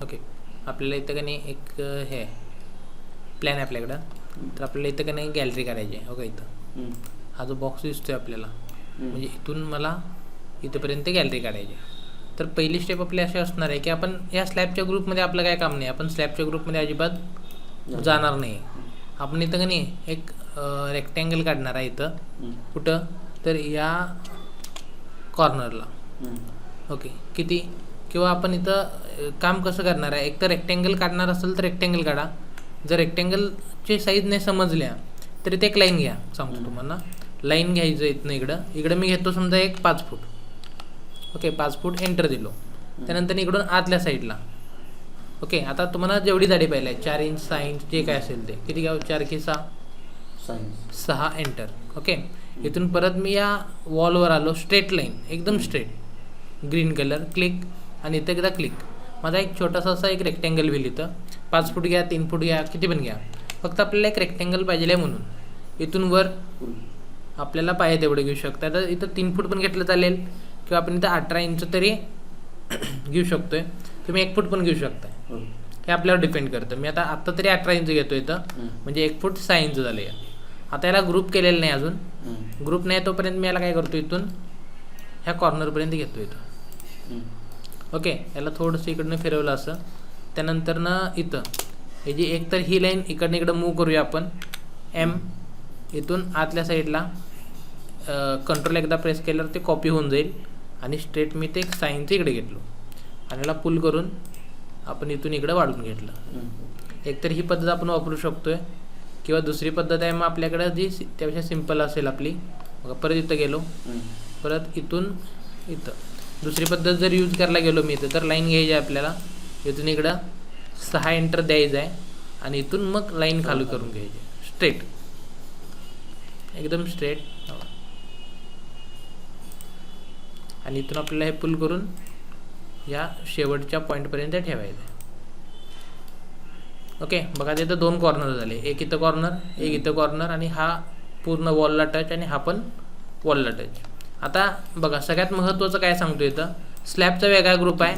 Okay, आपल्याला इथं का नाही एक हे प्लॅन आहे आपल्याकडं. तर आपल्याला इथं का नाही गॅलरी करायची आहे. ओके, इथं हा जो बॉक्स दिसतोय आपल्याला, म्हणजे इथून मला इथंपर्यंत गॅलरी काढायची आहे. तर पहिली स्टेप आपली अशी असणार आहे की आपण या स्लॅबच्या ग्रुपमध्ये आपलं काय काम नाही, आपण स्लॅबच्या ग्रुपमध्ये अजिबात जाणार नाही. आपण इथं का नाही एक रेक्टँगल काढणार आहे इथं. कुठं तर या कॉर्नरला. ओके, किती किंवा आपण इथं काम कसं करणार आहे, एक तर रेक्टँगल काढणार असेल तर रेक्टँगल काढा. जर रेक्टँगलची साईज नाही समजल्या तर इथे एक लाईन घ्या. सांगतो तुम्हाला, लाईन घ्यायचं इथनं इकडं मी घेतो समजा एक 5 फूट. ओके, 5 फूट एंटर दिलो. त्यानंतर इकडून आतल्या साईडला. ओके, आता तुम्हाला जेवढी जाडी पाहिजे आहे 4 इंच 6 इंच जे काय असेल ते, किती घ्यावं, 4 की 6 एंटर. ओके, इथून परत मी या वॉलवर आलो, स्ट्रेट लाईन एकदम स्ट्रेट, ग्रीन कलर क्लिक, आणि इथं एकदा क्लिक. माझा एक छोटासा असा एक रेक्टँगल होईल इथं. 5 फूट घ्या, 3 फूट घ्या, किती पण घ्या, फक्त आपल्याला एक रेक्टँगल पाहिजे आहे म्हणून. इथून वर आपल्याला पाहिजे तेवढं घेऊ शकता. तर इथं 3 फूट पण घेतलं चालेल, किंवा आपण इथं 18 इंच तरी घेऊ शकतोय. तुम्ही 1 फूट पण घेऊ शकता, हे आपल्यावर डिपेंड करतं. मी आता तरी 18 इंच घेतो इथं, म्हणजे 1 फूट 6 इंच झाले. आता याला ग्रुप केलेलं नाही अजून. ग्रुप नाही तोपर्यंत मी याला काय करतो, इथून ह्या कॉर्नरपर्यंत घेतो इथं. ओके, याला थोडंसं इकडनं फिरवलं असं. त्यानंतर ना इथं हे जी एक तर ही लाईन इकडं मूव करूया आपण. इथून आतल्या साईडला कंट्रोल एकदा प्रेस केल्यावर ते कॉपी होऊन जाईल, आणि स्ट्रेट मी ते 6 इंच इकडे घेतलो, आणि याला पुल करून आपण इथून इकडं वाढून घेतलं. एकतर ही पद्धत आपण वापरू शकतोय, किंवा दुसरी पद्धत आहे मग आपल्याकडं जी त्यापेक्षा सिम्पल असेल आपली. बघा, परत इथं गेलो, परत इथून इथं. दुसरी पद्धत जर यूज करायला गेलो मी इथं, तर लाईन घ्यायची आहे आपल्याला. इथून इकडं 6 एंटर द्यायचं आहे, आणि इथून मग लाईन खाली करून घ्यायची स्ट्रेट, एकदम स्ट्रेट. आणि इथून आपल्याला हे पुल करून या शेवटच्या पॉईंटपर्यंत ठेवायचं आहे. ओके, बघा तिथं 2 कॉर्नर झाले, एक इथं कॉर्नर, एक इथं कॉर्नर, आणि हा पूर्ण वॉलला टच, आणि हा पण वॉलला टच. आता बघा, सगळ्यात महत्त्वाचं काय सांगतो, इथं स्लॅबचा वेगळा ग्रुप आहे,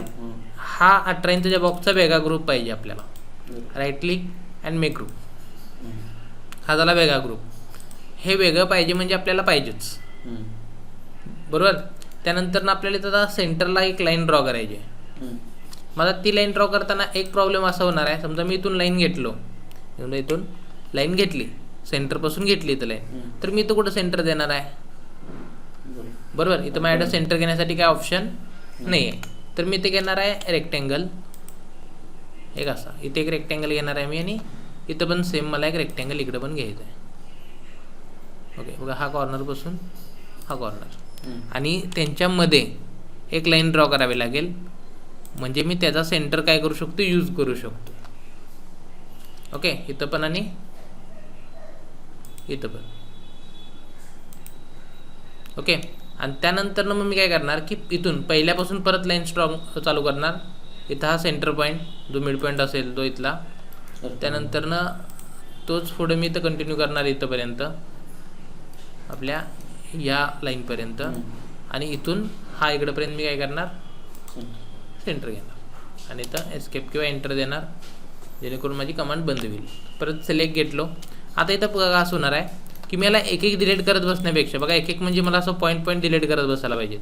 हा 18 इंचच्या बॉक्सचा वेगळा ग्रुप पाहिजे आपल्याला. Right click and make group, हा झाला वेगळा ग्रुप. हे वेगळं पाहिजे म्हणजे आपल्याला पाहिजेच, बरोबर. त्यानंतर ना आपल्याला इथं सेंटरला एक लाईन ड्रॉ करायची आहे. मला ती लाईन ड्रॉ करताना एक प्रॉब्लेम असा होणार आहे, समजा मी इथून लाईन घेतलो, इथून लाईन घेतली, सेंटरपासून घेतली इथं लाईन, तर मी इथं कुठं सेंटर देणार आहे, बरोबर. इथं माझ्याकडे सेंटर घेण्यासाठी काय ऑप्शन नाही आहे, तर मी इथे घेणार आहे रेक्टँगल एक असा. इथे एक रेक्टँगल घेणार आहे मी, आणि इथं पण सेम मला एक रेक्टँगल इकडं पण घ्यायचं आहे. ओके, बघा, हा कॉर्नरपासून हा कॉर्नर, आणि त्यांच्यामध्ये एक लाईन ड्रॉ करावी लागेल, म्हणजे मी त्याचा सेंटर काय करू शकतो, यूज करू शकतो. ओके, इथं पण आणि इथं पण. ओके, आणि त्यानंतर मग मी काय करणार की इथून पहिल्यापासून परत लाईन स्ट्रॉंग चालू करणार. इथं हा सेंटर पॉईंट जो मिड पॉईंट असेल तो इथला, त्यानंतर ना तोच पुढे मी इथं कंटिन्यू करणार इथंपर्यंत आपल्या या लाईनपर्यंत, आणि इथून हा इकडंपर्यंत मी काय करणार, सेंटर घेणार, आणि इथं एस्केप किंवा एंटर देणार, जेणेकरून माझी कमांड बंद होईल. परत सिलेक्ट घेतलो. आता इथं बघा असं होणार आहे की मला एक डिलीट करत बसण्यापेक्षा, बघा एक म्हणजे मला असं पॉईंट डिलीट करत बसायला पाहिजे.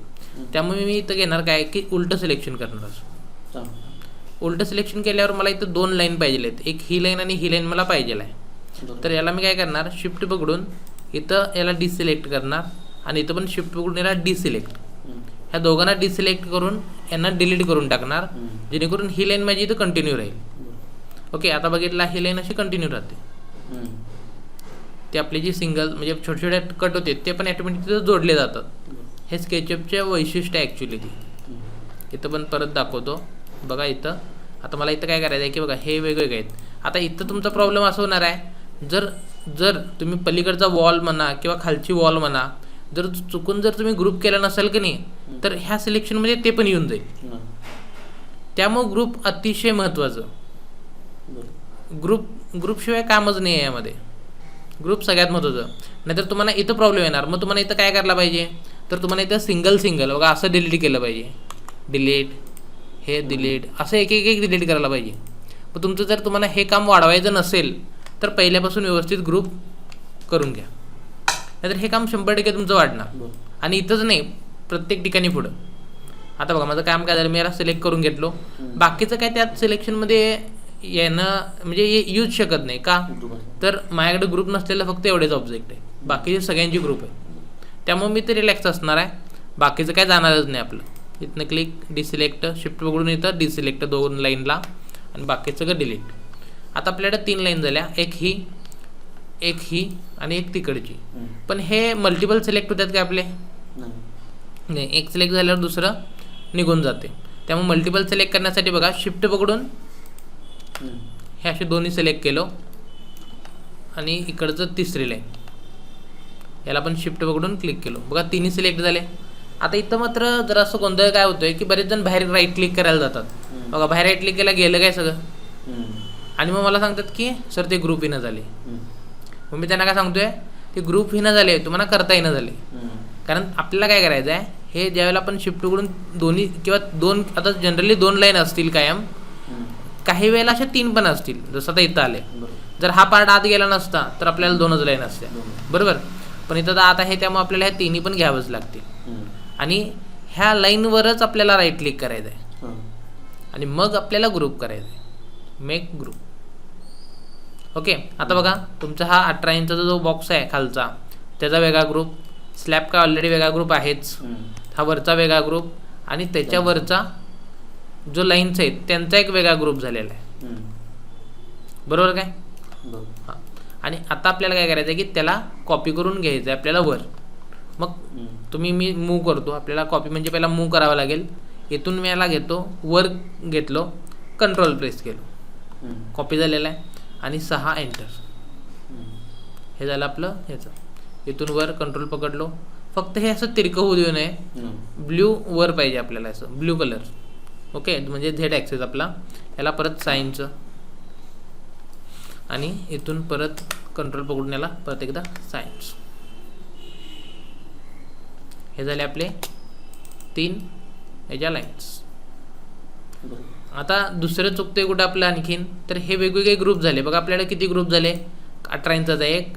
त्यामुळे मी इथं घेणार काय की उलटं सिलेक्शन करणार. उलटं सिलेक्शन केल्यावर मला इथं 2 लाईन पाहिजे आहेत, एक ही लाईन आणि ही लाईन मला पाहिजे आहे. तर याला मी काय करणार, शिफ्ट पकडून इथं याला डिसिलेक्ट करणार, आणि इथं पण शिफ्ट पकडून याला डिसिलेक्ट, ह्या दोघांना डिसिलेक्ट करून यांना डिलीट करून टाकणार, जेणेकरून ही लाईन माझी इथं कंटिन्यू राहील. ओके, आता बघितला ही लाईन अशी कंटिन्यू राहते. ते आपली जी सिंगल म्हणजे छोटे छोटे कट होते ते पण ॲटोमॅटिक तिथं जोडले जातात. हे स्केचअपचे वैशिष्ट्य आहे ॲक्च्युली. ती इथं पण परत दाखवतो बघा. इथं आता मला इथं काय करायचं आहे की बघा हे वेगवेगळे आहेत. आता इथं तुमचा प्रॉब्लेम असा होणार आहे, जर तुम्ही पलीकडचा वॉल म्हणा किंवा खालची वॉल म्हणा, जर चुकून जर तुम्ही ग्रुप केला नसेल की नाही, तर ह्या सिलेक्शनमध्ये ते पण येऊन जाईल. त्यामुळं ग्रुप अतिशय महत्त्वाचं. ग्रुपशिवाय कामच नाही आहे यामध्ये. ग्रुप सगळ्यात महत्त्वाचं. नाहीतर तुम्हाला इथं प्रॉब्लेम येणार. मग तुम्हाला इथं काय करायला पाहिजे, तर तुम्हाला इथं सिंगल बघा असं डिलीट केलं पाहिजे. डिलीट हे डिलीट, असं एक एक डिलीट करायला पाहिजे. मग तुमचं जर तुम्हाला हे काम वाढवायचं नसेल तर पहिल्यापासून व्यवस्थित ग्रुप करून घ्या, नाहीतर हे काम 100% तुमचं वाढणार. आणि इथंच नाही, प्रत्येक ठिकाणी पुढं. आता बघा माझं काम काय झालं, मी याला सिलेक्ट करून घेतलो, बाकीचं काय त्यात सिलेक्शनमध्ये येणं म्हणजे येऊच शकत नाही. का तर माझ्याकडे ग्रुप नसलेला फक्त एवढेच ऑब्जेक्ट आहे, बाकीचे सगळ्यांची ग्रुप आहे. त्यामुळे मी ते रिलॅक्स असणार आहे, बाकीचं काय जाणारच नाही आपलं. इथनं क्लिक, डिसिलेक्ट, शिफ्ट पकडून इथं डिसिलेक्ट 2 लाईनला, आणि बाकीचं सगळं डिलीट. आता आपल्याकडे 3 लाईन झाल्या, एक ही आणि एक तिकडची. पण हे मल्टिपल सिलेक्ट होतात का आपले? नाही, एक सिलेक्ट झाल्यावर दुसरं निघून जाते. त्यामुळे मल्टिपल सिलेक्ट करण्यासाठी बघा, शिफ्ट पकडून हे असे दोन्ही सिलेक्ट केलो, आणि इकडचं तिसरी लाईन याला पण शिफ्ट पकडून क्लिक केलो. बघा तिन्ही सिलेक्ट झाले. आता इथं मात्र जरा असं गोंधळ काय होतोय की बरेच जण बाहेर राईट क्लिक करायला जातात. बघा बाहेर राईट क्लिक केला, गेलं काय सगळं, आणि मग मला सांगतात की सर ते ग्रुप येणं झाले. मग मी त्यांना काय सांगतोय, ते ग्रुप येणं झाले, तुम्हाला करता येणं झाले. कारण आपल्याला काय करायचं आहे, हे ज्यावेळेला आपण शिफ्ट पकडून दोन्ही किंवा 2, आता जनरली 2 लाईन असतील कायम, काही वेळेला अशा 3 पण असतील. जसं आता इथं आले, जर हा पार्ट आत गेला नसता तर आपल्याला 2च लाईन असत्या, बरोबर. पण इथं आता आहे, त्यामुळे आपल्याला ह्या 3 पण घ्यावंच लागतील. आणि ह्या लाईनवरच आपल्याला राईट क्लिक करायचं आहे, आणि मग आपल्याला ग्रुप करायचा आहे, मेक ग्रुप. ओके. आता बघा तुमचा हा 18 इंचचा जो बॉक्स आहे खालचा, त्याचा वेगळा ग्रुप, स्लॅब का ऑलरेडी वेगळा ग्रुप आहेच, हा वरचा वेगळा ग्रुप, आणि त्याच्यावरचा जो लाईन्स आहेत त्यांचा एक वेगळा ग्रुप झालेला आहे, बरोबर काय? हां. आणि आता आपल्याला काय करायचं आहे की त्याला कॉपी करून घ्यायचं आहे आपल्याला वर. मग मी मूव करतो, आपल्याला कॉपी म्हणजे पहिला मूव करावं लागेल. इथून मी याला घेतो, वर घेतलो, कंट्रोल प्रेस केलो, कॉपी झालेला आहे, आणि 6 एंटर. हे झालं आपलं ह्याचं. इथून वर कंट्रोल पकडलो, फक्त हे असं तिरकं होऊ देऊ नये, ब्ल्यू वर पाहिजे आपल्याला, असं ब्ल्यू कलर. ओके, म्हणजे झेड ॲक्सेस आपला. याला परत साईनचं, आणि इथून परत कंट्रोल पकडून याला परत एकदा सायन्स. हे झाले आपले 3 याच्या लाईन्स. आता दुसरं चुकतंय कुठं आपलं आणखीन, तर हे वेगवेगळे ग्रुप झाले. बघा आपल्याला किती ग्रुप झाले, 18 इंचाचा एक,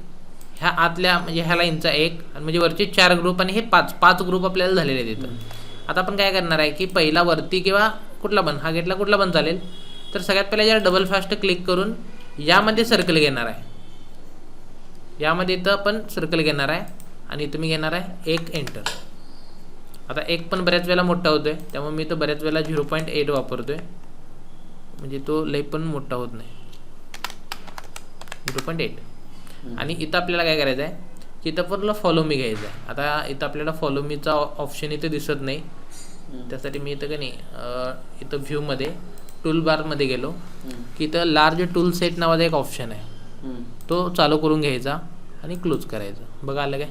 ह्या आतल्या म्हणजे ह्या लाईनचा एक, आणि म्हणजे वरचे 4 ग्रुप, आणि हे 5 ग्रुप आपल्याला झालेले आहेत इथं. आता आपण काय करणार आहे की पहिला वरती किंवा कुठला पण, हा घेतला कुठला पण चालेल, तर सगळ्यात पहिला जरा डबल फास्ट क्लिक करून यामध्ये सर्कल घेणार आहे. यामध्ये इथं आपण सर्कल घेणार आहे, आणि इथं मी घेणार आहे 1 एंटर. आता 1 पण बऱ्याच वेळेला मोठा होतोय, त्यामुळे मी इथं बऱ्याच वेळेला 0.8 वापरतोय, म्हणजे तो लई पण मोठा होत नाही, 0.8. आणि इथं आपल्याला काय करायचं आहे की इथं पूर्ण फॉलो मी घ्यायचं आहे. आता इथं आपल्याला फॉलो मीचा ऑप्शन इथे दिसत नाही, त्यासाठी मी इथं का नाही इथं व्ह्यूमध्ये टूल बारमध्ये गेलो की इथं लार्ज टूल सेट नावाचा एक ऑप्शन आहे, तो चालू करून घ्यायचा आणि क्लोज करायचं. बघा आलं काय?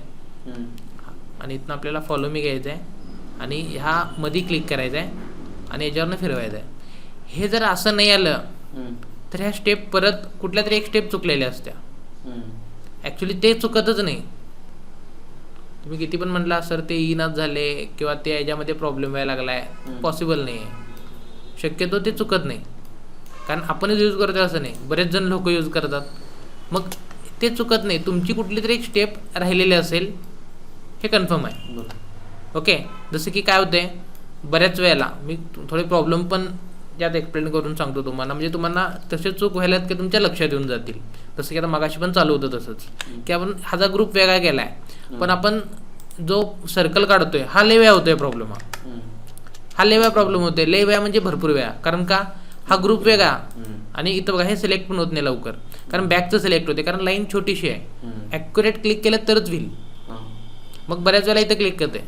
आणि इथनं आपल्याला फॉलो मी घ्यायचं आहे, आणि ह्या मध्ये क्लिक करायचं आहे, आणि याच्यावरनं फिरवायचं आहे. हे जर असं नाही आलं तर ह्या स्टेप परत कुठल्या तरी एक स्टेप चुकलेल्या असत्या. ॲक्च्युली ते चुकतच नाही. तुम्ही किती पण म्हटला सर ते इनाच झाले किंवा ते याच्यामध्ये प्रॉब्लेम व्हायला लागला आहे, पॉसिबल नाही आहे. शक्यतो ते चुकत नाही, कारण आपणच यूज करतो असं नाही, बरेच जण लोक यूज करतात, मग ते चुकत नाही. तुमची कुठली तरी एक स्टेप राहिलेली असेल, हे कन्फर्म आहे. ओके. जसं की काय होते बऱ्याच वेळेला, मी थोडे प्रॉब्लेम पण यात एक्सप्लेन करून सांगतो तुम्हाला, म्हणजे तुम्हाला तसे चूक व्हायलात की तुमच्या लक्षात येऊन जातील. जसं की आता मागाशी पण चालू होतं तसंच, की आपण हा जा ग्रुप वेगळा केला आहे, पण आपण जो सर्कल काढतोय हा लय वेळा होतोय प्रॉब्लेम, हा लय वेळा प्रॉब्लेम होतोय. लय वेळा म्हणजे भरपूर वेळा, कारण का हा ग्रुप वेगळा, आणि इथं बघा हे सिलेक्ट पण होत नाही लवकर, कारण बॅकचं सिलेक्ट होते, कारण लाईन छोटीशी आहे. ॲक्युरेट क्लिक केलं तरच होईल, मग बऱ्याच वेळेला इथं क्लिक करते.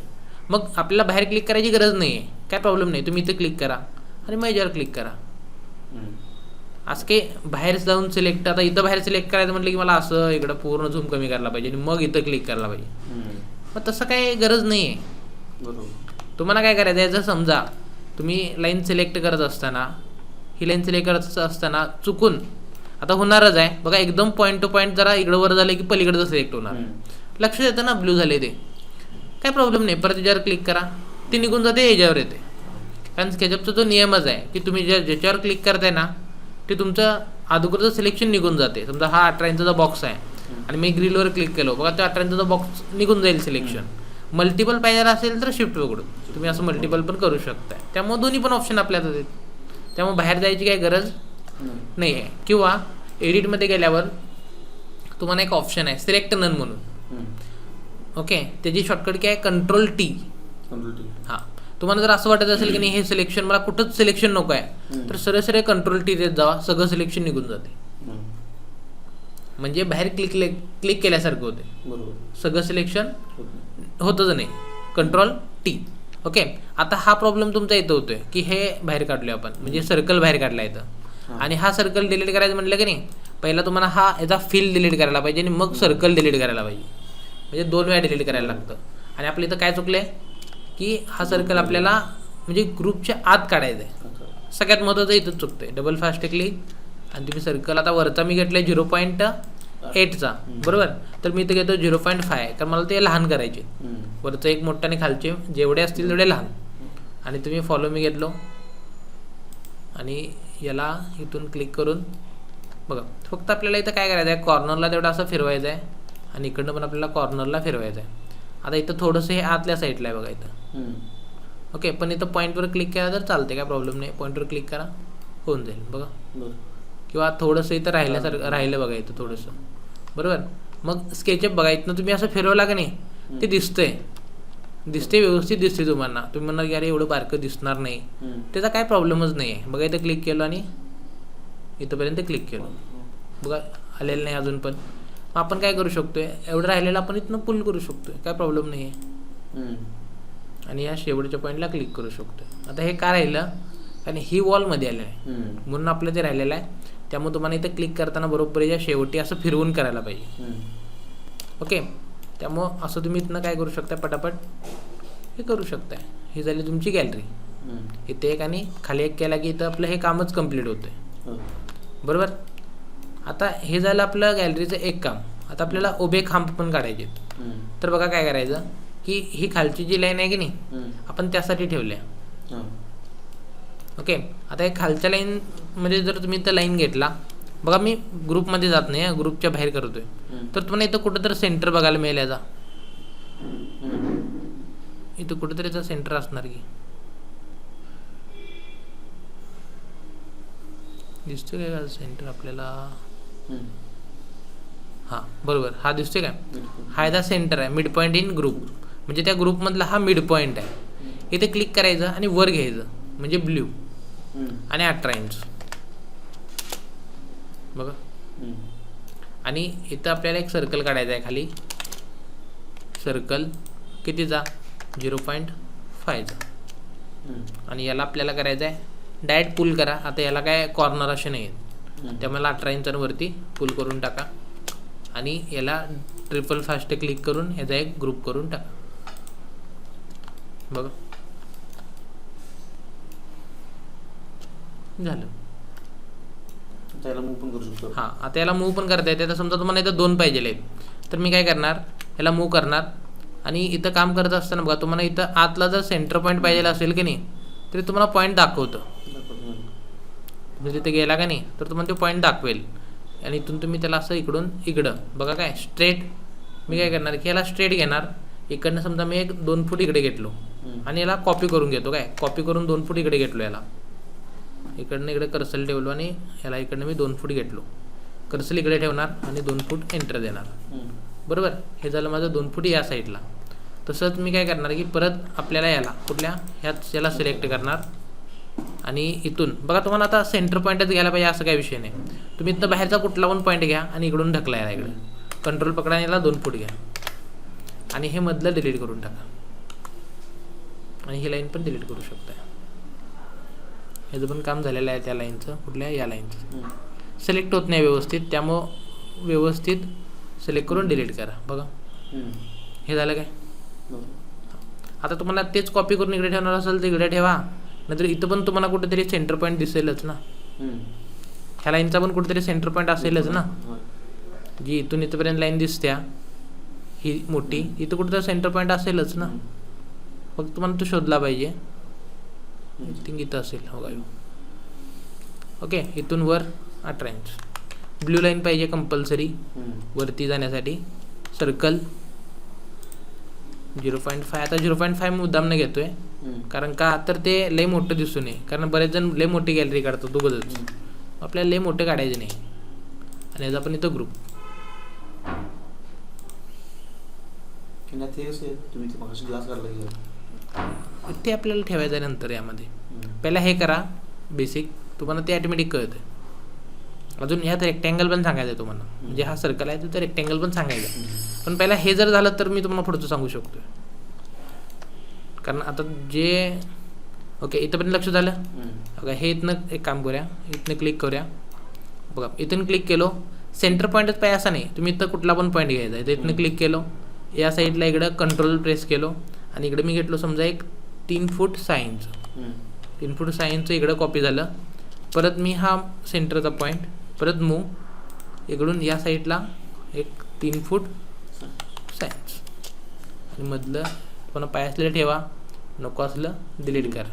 मग आपल्याला बाहेर क्लिक करायची गरज नाही आहे, काय प्रॉब्लेम नाही, तुम्ही इथं क्लिक करा आणि मग याच्यावर क्लिक करा. असं काही बाहेर जाऊन सिलेक्ट, आता इथं बाहेर सिलेक्ट करायचं म्हटलं की मला असं इकडं पूर्ण झूम कमी करायला पाहिजे आणि मग इथं क्लिक करायला पाहिजे, मग तसं काही गरज नाही आहे. तुम्हाला काय करायचं आहे, जर समजा तुम्ही लाईन सिलेक्ट करत असताना, ही लाईन सिलेक्ट करत असताना चुकून, आता होणारच आहे बघा, एकदम पॉईंट टू पॉईंट जरा इकडं वर झालं की पलीकडचं सिलेक्ट होणार, लक्षात येतं ना, ब्ल्यू झाले ते, काय प्रॉब्लेम नाही. परत याच्यावर क्लिक करा, ते निघून जाते, याच्यावर येते. कारण स्केचअपचा जो नियमच आहे की तुम्ही ज्याच्यावर क्लिक करताय ना ते तुमचं अगोदरचं सिलेक्शन निघून जाते. समजा हा 18 इंचाचा बॉक्स आहे आणि मी ग्रिलवर क्लिक केलो, बघा तो 18 इंचाचा बॉक्स निघून जाईल सिलेक्शन. मल्टिपल पाहिजे असेल तर शिफ्ट पकडून तुम्ही असं मल्टिपल पण करू शकताय. त्यामुळे दोन्ही पण ऑप्शन आपल्यात आहेत, त्यामुळे बाहेर जायची काही गरज नाही आहे. किंवा एडिटमध्ये गेल्यावर तुम्हाला एक ऑप्शन आहे सिलेक्ट नन म्हणून. ओके, त्याची शॉर्टकट काय आहे, कंट्रोल-T. हां, तुम्हाला जर असं वाटत असेल की नाही हे सिलेक्शन मला कुठंच सिलेक्शन नको आहे तर सरळ सरळ कंट्रोल-T देत जावा, सगळं सिलेक्शन निघून जाते. म्हणजे बाहेर क्लिक केल्यासारखं होते, बरोबर, सगळं सिलेक्शन होतच नाही. कंट्रोल-T. ओके, आता हा प्रॉब्लेम तुमचा इथं होतोय की हे बाहेर काढलो आपण, म्हणजे सर्कल बाहेर काढला इथं, आणि हा सर्कल डिलीट करायचं म्हटलं की नाही पहिला तुम्हाला हा याचा फिल डिलीट करायला पाहिजे आणि मग सर्कल डिलीट करायला पाहिजे, म्हणजे 2 वेळा डिलीट करायला लागतं. आणि आपल्या इथं काय चुकलं आहे की हा सर्कल आपल्याला म्हणजे ग्रुपच्या आत काढायचा आहे. सगळ्यात महत्त्वाचं इथंच चुकतंय. डबल फास्ट क्लिक आणि तुम्ही सर्कल, आता वरचा मी घेतला 0.8चा, बरोबर, तर मी इथं घेतो 0.5 कारण मला ते लहान करायचे. वरचं एक मोठं आणि खालचे जेवढे असतील तेवढे लहान. आणि तुम्ही फॉलो मी घेतलो आणि याला इथून क्लिक करून बघा, फक्त आपल्याला इथं काय करायचं आहे, कॉर्नरला तेवढं असं फिरवायचं आहे आणि इकडनं पण आपल्याला कॉर्नरला फिरवायचं आहे. आता इथं थोडंसं हे आतल्या साईडला आहे बघा इथं. ओके, पण इथं पॉईंटवर क्लिक केला तर चालते, काय प्रॉब्लेम नाही. पॉईंटवर क्लिक करा, होऊन जाईल बघा. किंवा थोडंसं इथं राहिलं बघा इथं थोडंसं, बरोबर. मग स्केचअप बघा, इथनं तुम्ही असं फिरवला का नाही ते दिसते व्यवस्थित दिसते तुम्हाला. तुम्ही म्हणणार की अरे एवढं बारकं दिसणार नाही, त्याचा काय प्रॉब्लेमच नाही आहे. बघा इथं क्लिक केलं आणि इथंपर्यंत क्लिक केलं, बघा आलेलं नाही अजून पण. मग आपण काय करू शकतोय, एवढं राहिलेलं आपण इथनं पुल करू शकतोय, काय प्रॉब्लेम नाही आहे. आणि या शेवटच्या पॉईंटला क्लिक करू शकतोय. आता हे का राहिलं, कारण ही वॉलमध्ये आलेलं आहे म्हणून आपलं ते राहिलेलं आहे. त्यामुळे तुम्हाला इथं क्लिक करताना बरोबर या शेवटी असं फिरवून करायला पाहिजे. ओके, त्यामुळं असं तुम्ही इथनं काय करू शकता, पटापट हे करू शकताय. ही झाली तुमची गॅलरी. इथे एक आणि खाली एक केला की इथं आपलं हे कामच कम्प्लीट होतंय, बरोबर. आता हे झालं आपलं गॅलरीचं एक काम. आता आपल्याला उभे खांब पण काढायचे. तर बघा काय करायचं की ही खालची जी लाईन आहे की नाही आपण त्यासाठी ठेवल्या. ओके, आता हे खालच्या लाईन मध्ये जर तुम्ही इथं लाईन घेतला, बघा मी ग्रुपमध्ये जात नाही, ग्रुपच्या बाहेर करतोय, तर तुम्हाला इथं कुठंतरी सेंटर बघायला मिळेल. याचा इथं कुठेतरी याचा सेंटर असणार की दिसतोय काय सेंटर आपल्याला. हां बरोबर, हा दिसतोय काय, हा याचा सेंटर आहे, मिड पॉईंट इन ग्रुप, म्हणजे त्या ग्रुपमधला हा मिड पॉईंट आहे. इथे क्लिक करायचं आणि वर घ्यायचं म्हणजे ब्ल्यू आणि 18 इंच बघा. आणि इथं आपल्याला एक सर्कल काढायचा आहे खाली, सर्कल कितीचा 0.5चा. आणि याला आपल्याला करायचं आहे डायरेक्ट पुल करा. आता याला काय कॉर्नर असे नाही आहेत, त्यामुळे 18 इंचांवरती पुल करून टाका आणि याला ट्रिपल फास्ट क्लिक करून याचा एक ग्रुप करून टाका बघा, झालं. हां, आता याला मूव्ह पण करता येते. आता समजा तुम्हाला इथं 2 पाहिजे आहेत तर मी काय करणार, याला मूव्ह करणार आणि इथं काम करत असताना बघा तुम्हाला इथं आतला जर सेंटर पॉईंट पाहिजे असेल की नाही तरी तुम्हाला पॉईंट दाखवतं. म्हणजे तिथे गेला का नाही तर तुम्हाला ते पॉईंट दाखवेल आणि इथून तुम्ही त्याला असं इकडं बघा काय स्ट्रेट. मी काय करणार की याला स्ट्रेट घेणार, इकडनं समजा मी 2 फूट इकडे घेतलो आणि याला कॉपी करून घेतो, काय कॉपी करून 2 फूट इकडे घेतलो, याला इकडनं इकडे कर्सल ठेवलो आणि याला इकडनं मी 2 फूट घेतलो, कर्सल इकडे ठेवणार आणि 2 फूट एंटर देणार, बरोबर. हे झालं माझं 2 फूट या साईडला. तसंच मी काय करणार की परत आपल्याला याला सिलेक्ट करणार आणि इथून बघा तुम्हाला आता सेंटर पॉईंटच घ्यायला पाहिजे असं काही विषय नाही. तुम्ही इथं बाहेरचा कुठला पण पॉईंट घ्या आणि इकडून ढकला याला, इकडे कंट्रोल पकडा आणि याला 2 फूट घ्या आणि हे मधलं डिलीट करून टाका आणि ही लाईन पण डिलीट करू शकता. ह्याचं पण काम झालेलं आहे त्या लाईनचं, कुठल्या या लाईनचं सिलेक्ट होत नाही व्यवस्थित, त्यामुळं व्यवस्थित सिलेक्ट करून डिलीट करा बघा. हे झालं काय. आता तुम्हाला तेच कॉपी करून इकडे ठेवणार असेल तर इकडे ठेवा, नाहीतर इथं पण तुम्हाला कुठेतरी सेंटर पॉईंट दिसेलच ना. ह्या लाईनचा पण कुठेतरी सेंटर पॉईंट असेलच ना, जी इथून इथपर्यंत लाईन दिसत्या ही मोठी, इथं कुठेतरी सेंटर पॉईंट असेलच ना, फक्त तुम्हाला तो शोधला पाहिजे. आय थिंक इथं असेल हो काय. ओके, इथून वर 18 इंच. ब्ल्यू लाईन पाहिजे कंपल्सरी वरती जाण्यासाठी. सर्कल 0.5. आता 0.5 मुद्दामनं घेतोय कारण का तर ते लय मोठं दिसू नये, कारण बरेच जण लय मोठी गॅलरी काढतात उगाचच. आपल्याला लय मोठे काढायचे नाही. आणि याचा पण इथं ग्रुप ते आपल्याला ठेवायचं आहे नंतर. यामध्ये पहिला हे करा बेसिक, तुम्हाला ते ऑटोमॅटिक कळतं. अजून ह्यात रेक्टँगल पण सांगायचं आहे तुम्हाला, म्हणजे हा सर्कल आहे तर रेक्टँगल पण सांगायचं आहे. पण पहिला हे जर झालं तर मी तुम्हाला पुढचं सांगू शकतो. कारण आता जे ओके इथं पण लक्ष झालं बघा. हे इथनं एक काम करूया, इथनं क्लिक करूया बघा. इथून क्लिक केलो, सेंटर पॉईंटच पाहिजे असं नाही, तुम्ही इथं कुठला पण पॉईंट घ्यायचा आहे. तर इथनं क्लिक केलो, या साईडला इकडं कंट्रोल प्रेस केलो आणि इकडे मी घेतलो समजा एक 3 फूट 6 इंच. 3 फूट 6 इंच इकडं कॉपी झालं. परत मी हा सेंटरचा पॉईंट परत मूव इकडून या साईडला एक 3 फूट 6 इंच आणि मधलं पुन्हा पाय असलेलं ठेवा, नको असलं डिलीट करा.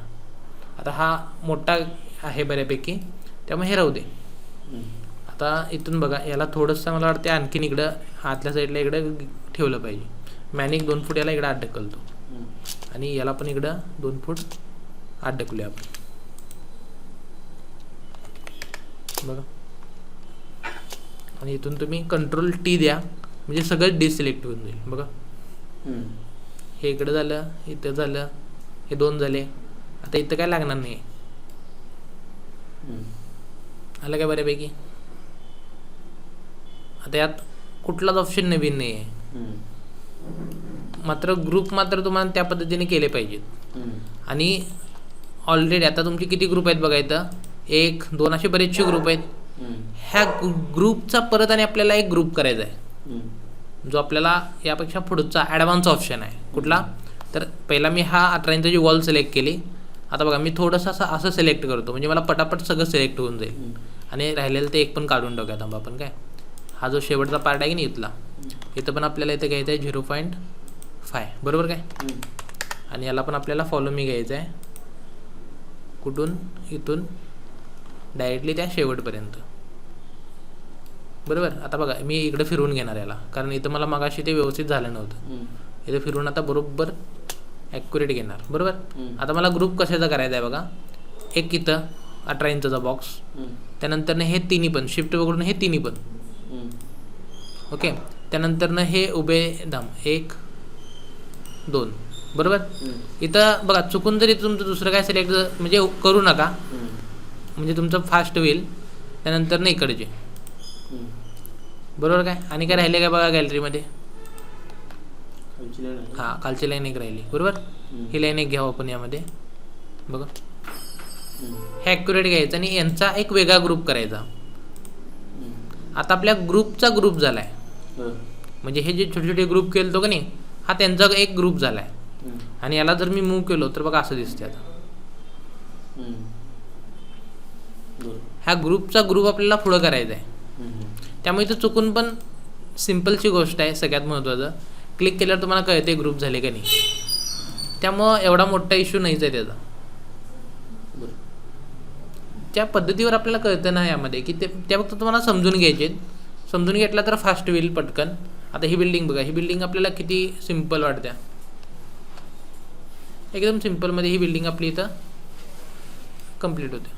आता हा मोठा आहे बऱ्यापैकी, त्यामुळे हे राहू दे. आता इथून बघा याला थोडंसं मला वाटतं आणखीन इकडं आतल्या साईडला इकडं ठेवलं पाहिजे. मॅनिक 2 फूट याला इकडं आत ढकलतो आणि याला पण इकडं 2 फूट आत ढकलूया आपण बघा. आणि इथून तुम्ही कंट्रोल T द्या म्हणजे सगळं डिसिलेक्ट होऊन जाईल बघा. हे इकडं झालं, इथं झालं, हे 2 झाले. आता इथं काय लागणार नाही. आलं काय बऱ्यापैकी. आता यात कुठलाच ऑप्शन नवीन नाही आहे. मात्र ग्रुप मात्र तुम्हाला त्या पद्धतीने केले पाहिजेत. आणि ऑलरेडी आता तुमचे किती ग्रुप आहेत बघा. इथं 1 2 असे बरेचसे ग्रुप आहेत. ह्या ग्रुपचा परत आणि आपल्याला एक ग्रुप करायचा आहे, जो आपल्याला यापेक्षा पुढचा ॲडव्हान्स ऑप्शन आहे. कुठला तर पहिला मी हा 18 इंचाची वॉल सिलेक्ट केली. आता बघा मी थोडंसं असं सिलेक्ट करतो म्हणजे मला पटापट सगळं सिलेक्ट होऊन जाईल. आणि राहिलेलं ते एक पण काढून टाकूया थांबा आपण. काय हा जो शेवटचा पार्ट आहे की नाही इथला, इथं पण आपल्याला इथं घ्यायचं आहे 0.5 बरोबर काय. आणि याला पण आपल्याला फॉलो मी घ्यायचं आहे. कुठून इथून डायरेक्टली त्या शेवटपर्यंत बरोबर. आता बघा मी इकडे फिरवून घेणार याला, कारण इथं मला मगाशी ते व्यवस्थित झालं नव्हतं. इथं फिरवून आता बरोबर ॲक्युरेट घेणार बरोबर. आता मला ग्रुप कशाचा करायचा आहे बघा. एक इथं 18 इंचाचा बॉक्स, त्यानंतरनं हे तिन्ही पण शिफ्ट वगैरे हे तिन्ही पण ओके. त्यानंतरनं हे उभे धाम 1 2 बरोबर. इथं बघा चुकून जरी तुमचं दुसरं काय सिलेक्ट म्हणजे करू नका, म्हणजे तुमचं फास्ट होईल. त्यानंतर नाही इकडचे बरोबर काय. आणि काय राहिले काय बघा गॅलरीमध्ये. हां खालची लाईन एक राहिली बरोबर. ही लाईन एक घ्यावं आपण यामध्ये बघा. हे ॲक्युरेट घ्यायचं आणि यांचा एक वेगळा ग्रुप करायचा. आता आपल्या ग्रुपचा ग्रुप झाला आहे, म्हणजे हे जे छोटे छोटे ग्रुप केलं का नाही, हा त्यांचा एक ग्रुप झाला आहे. आणि याला जर मी मूव्ह केलो तर बघा असं दिसते. आता ह्या ग्रुपचा ग्रुप आपल्याला पुढं करायचा आहे. त्यामुळे इथं चुकून पण सिम्पलची गोष्ट आहे. सगळ्यात महत्त्वाचं क्लिक केल्यावर तुम्हाला कळते ग्रुप झाले का नाही. त्यामुळं एवढा मोठा इश्यू नाहीच आहे त्याचा. त्या पद्धतीवर आपल्याला कळतं ना यामध्ये की त्या फक्त तुम्हाला समजून घ्यायचे. समजून घेतला तर फास्ट होईल पटकन. आता ही बिल्डिंग बघा, ही बिल्डिंग आपल्याला किती सिम्पल वाटते. एकदम सिम्पलमध्ये ही बिल्डिंग आपली इथं कंप्लीट होते.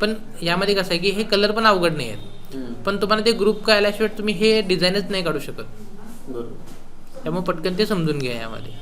पण यामध्ये कसं आहे की हे कलर पण अवघड नाही आहेत, पण तुम्हाला ते ग्रुप कळल्याशिवाय तुम्ही हे डिझाईनच नाही काढू शकत. त्यामुळे पटकन ते समजून घ्या यामध्ये.